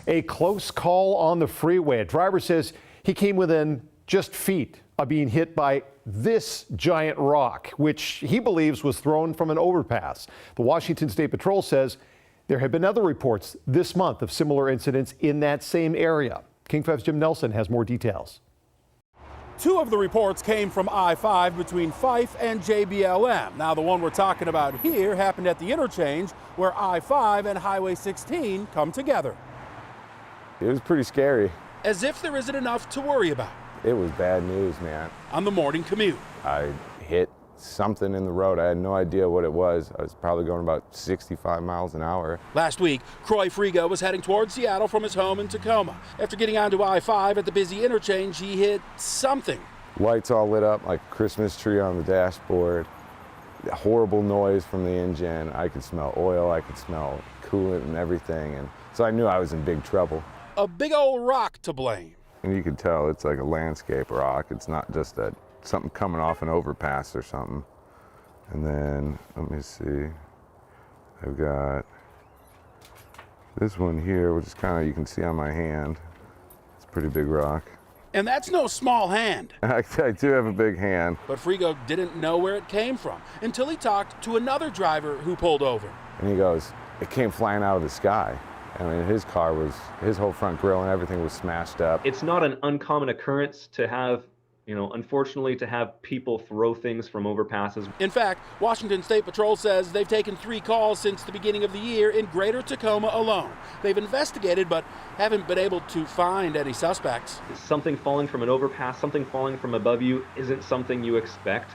A close call on the freeway. A driver says he came within just feet of being hit by this giant rock, which he believes was thrown from an overpass. The Washington State Patrol says there have been other reports this month of similar incidents in that same area. King 5's Jim Nelson has more details. Two of the reports came from I-5 between Fife and JBLM. Now, the one we're talking about here happened at the interchange where I-5 and Highway 16 come together. It was pretty scary. As if there isn't enough to worry about. It was bad news, man. On the morning commute. I hit something in the road. I had no idea what it was. I was probably going about 65 miles an hour. Last week, Croix Frigo was heading towards Seattle from his home in Tacoma. After getting onto I-5 at the busy interchange, he hit something. Lights all lit up like a Christmas tree on the dashboard. Horrible noise from the engine. I could smell oil, I could smell coolant and everything. And so I knew I was in big trouble. A big old rock to blame. And you can tell it's like a landscape rock. It's not just something coming off an overpass or something. And then, let me see, I've got this one here, which is kind of, you can see on my hand. It's a pretty big rock. And that's no small hand. I do have a big hand. But Frigo didn't know where it came from until he talked to another driver who pulled over. And he goes, it came flying out of the sky. I mean, his whole front grille and everything was smashed up. It's not an uncommon occurrence to have, unfortunately, to have people throw things from overpasses. In fact, Washington State Patrol says they've taken 3 calls since the beginning of the year in Greater Tacoma alone. They've investigated but haven't been able to find any suspects. Something falling from an overpass, something falling from above you isn't something you expect.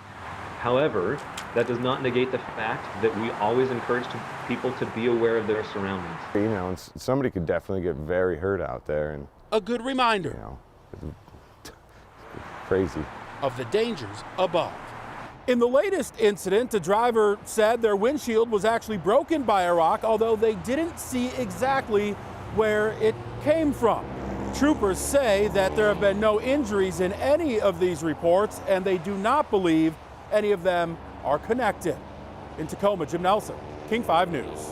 However, that does not negate the fact that we always encourage people to be aware of their surroundings. And somebody could definitely get very hurt out there. And a good reminder. It's crazy. Of the dangers above. In the latest incident, the driver said their windshield was actually broken by a rock, although they didn't see exactly where it came from. Troopers say that there have been no injuries in any of these reports, and they do not believe any of them are connected. In Tacoma, Jim Nelson, King 5 News.